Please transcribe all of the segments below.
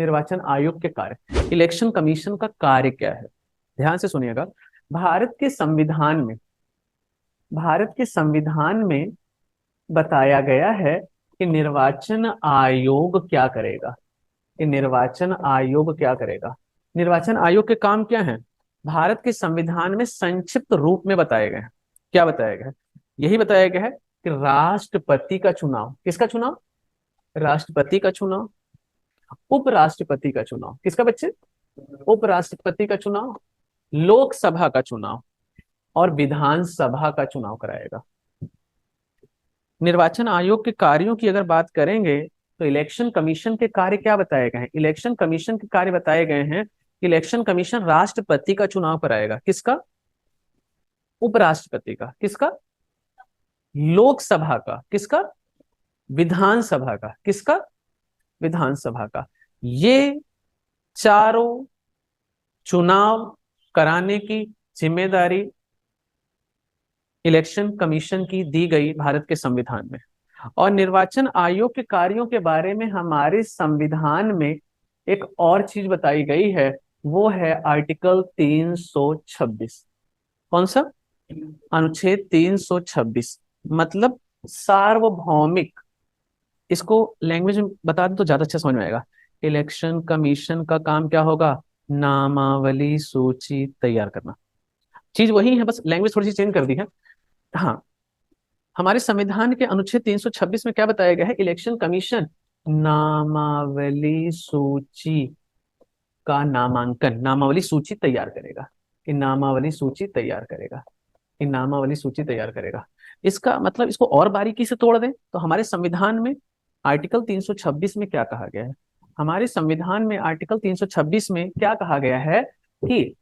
निर्वाचन आयोग के कार्य, इलेक्शन कमीशन का कार्य क्या है। ध्यान से सुनिएगा। भारत के संविधान में भारत के संविधान में बताया गया है कि निर्वाचन आयोग क्या करेगा। कि निर्वाचन आयोग क्या करेगा। निर्वाचन आयोग के काम क्या है, भारत के संविधान में संक्षिप्त रूप में बताए गए हैं। क्या बताया गया है, यही बताया गया है कि राष्ट्रपति का चुनाव, किसका चुनाव, राष्ट्रपति का चुनाव, उपराष्ट्रपति का चुनाव, किसका बच्चे, उपराष्ट्रपति का चुनाव, लोकसभा का चुनाव और विधानसभा का चुनाव कराएगा। निर्वाचन आयोग के कार्यों की अगर बात करेंगे तो इलेक्शन कमीशन के कार्य क्या बताए गए हैं। इलेक्शन कमीशन के कार्य बताए गए हैं कि इलेक्शन कमीशन राष्ट्रपति का चुनाव कराएगा, किसका, उपराष्ट्रपति का, किसका, लोकसभा का, किसका, विधानसभा का, किसका, विधानसभा का। ये चारों चुनाव कराने की जिम्मेदारी इलेक्शन कमीशन की दी गई भारत के संविधान में। और निर्वाचन आयोग के कार्यों के बारे में हमारे संविधान में एक और चीज बताई गई है, वो है आर्टिकल 326। कौन सा, अनुच्छेद 326, मतलब सार्वभौमिक। इसको लैंग्वेज में बता दें तो ज्यादा अच्छा समझ में आएगा। इलेक्शन कमीशन का काम क्या होगा, नामावली सूची तैयार करना। चीज वही है, बस लैंग्वेज थोड़ी सी चेंज कर दी है। हाँ, हमारे संविधान के अनुच्छेद 326 में क्या बताया गया है, इलेक्शन कमीशन नामावली सूची का नामांकन, नामावली सूची तैयार करेगा। कि नामावली सूची तैयार करेगा, कि नामावली सूची तैयार करेगा। इसका मतलब, इसको और बारीकी से तोड़ दें तो हमारे संविधान में आर्टिकल 326 में क्या कहा गया है। हमारे संविधान में आर्टिकल 326 में क्या कहा गया है कि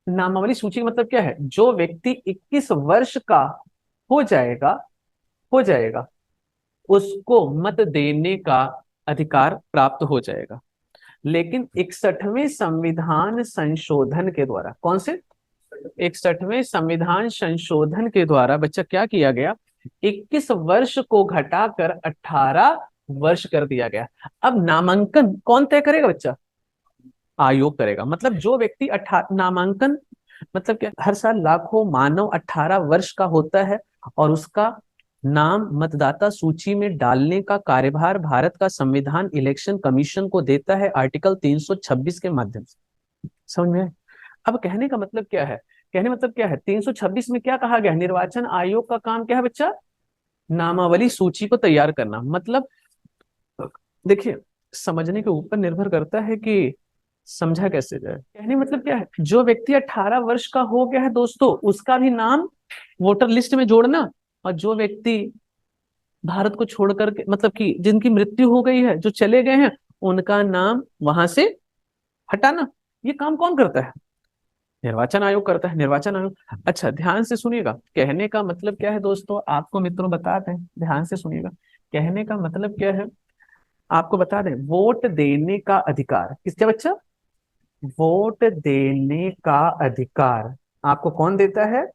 नामावली सूची का मतलब क्या है, जो व्यक्ति 21 वर्ष का हो जाएगा, हो जाएगा, उसको मत देने का अधिकार प्राप्त हो जाएगा। लेकिन 61वें संविधान संशोधन के द्वारा, कौन से, 61वें संविधान संशोधन के द्वारा बच्चा क्या किया गया, 21 वर्ष को घटाकर 18 वर्ष कर दिया गया। अब नामांकन कौन तय करेगा बच्चा, आयोग करेगा। मतलब जो व्यक्ति 18, नामांकन मतलब क्या, हर साल लाखों मानव 18 वर्ष का होता है और उसका नाम मतदाता सूची में डालने का कार्यभार भारत का संविधान इलेक्शन कमीशन को देता है आर्टिकल 326 के माध्यम से। समझ में आए? अब कहने का मतलब क्या है, कहने मतलब क्या है, 326 में क्या कहा गया है, निर्वाचन आयोग का काम क्या है बच्चा, नामावली सूची को तैयार करना। मतलब देखिए, समझने के ऊपर निर्भर करता है कि समझा कैसे जाए। कहने मतलब क्या है, जो व्यक्ति 18 वर्ष का हो गया है दोस्तों, उसका भी नाम वोटर लिस्ट में जोड़ना। और जो व्यक्ति भारत को छोड़ करके, मतलब कि जिनकी मृत्यु हो गई है, जो चले गए हैं, उनका नाम वहां से हटाना। ये काम कौन करता है, निर्वाचन आयोग करता है, निर्वाचन आयोग। अच्छा ध्यान से सुनिएगा, कहने का मतलब क्या है दोस्तों, आपको मित्रों बता दें, ध्यान से सुनिएगा। कहने का मतलब क्या है, आपको बता दें, वोट देने का अधिकार, किसका बच्चा, वोट देने का अधिकार आपको कौन देता है,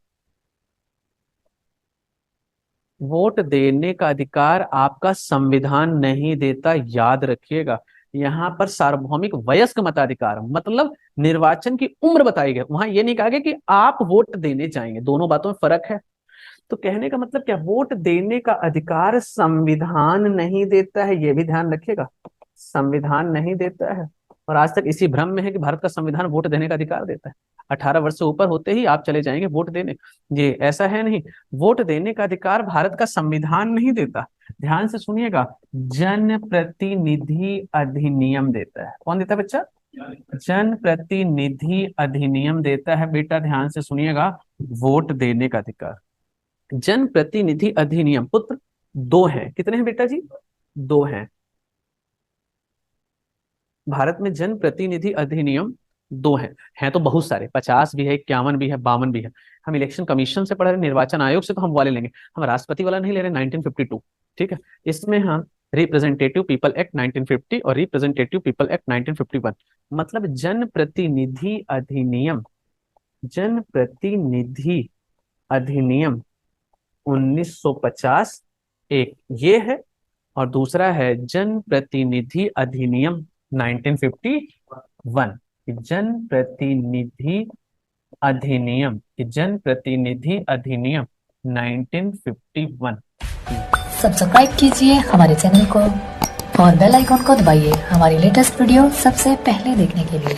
वोट देने का अधिकार आपका संविधान नहीं देता, याद रखिएगा। यहाँ पर सार्वभौमिक वयस्क मताधिकार, मतलब निर्वाचन की उम्र बताई गई, वहां ये नहीं कहा गया कि आप वोट देने जाएंगे, दोनों बातों में फर्क है। तो कहने का मतलब क्या, वोट देने का अधिकार संविधान नहीं देता है, ये भी ध्यान रखिएगा, संविधान नहीं देता है। और आज तक इसी भ्रम में है कि भारत का संविधान वोट देने का अधिकार देता है, 18 वर्ष से ऊपर होते ही आप चले जाएंगे वोट देने। ये ऐसा है नहीं, वोट देने का अधिकार भारत का संविधान नहीं देता। ध्यान से सुनिएगा, जन प्रतिनिधि अधिनियम देता है। कौन देता है बच्चा, जन प्रतिनिधि अधिनियम देता है। बेटा ध्यान से सुनिएगा, वोट देने का अधिकार। जन प्रतिनिधि अधिनियम पुत्र दो हैं, कितने हैं बेटा जी, दो हैं। भारत में जन प्रतिनिधि अधिनियम दो हैं तो बहुत सारे, 50 भी है, 51 भी है, 52 भी है। हम इलेक्शन कमीशन से पढ़ रहे हैं, निर्वाचन आयोग से तो हम वाले लेंगे, हम राष्ट्रपति वाला नहीं ले रहे, 1952। ठीक है, इसमें हम रिप्रेजेंटेटिव पीपल एक्ट 1950 और रिप्रेजेंटेटिव पीपल एक्ट 1951, मतलब जन प्रतिनिधि अधिनियम, जन प्रतिनिधि अधिनियम 1950 एक ये है। और दूसरा है जन प्रतिनिधि अधिनियम 1951। जन प्रतिनिधि अधिनियम, जन प्रतिनिधि अधिनियम 1951। सब्सक्राइब कीजिए हमारे चैनल को और बेल आइकॉन को दबाइए हमारी लेटेस्ट वीडियो सबसे पहले देखने के लिए।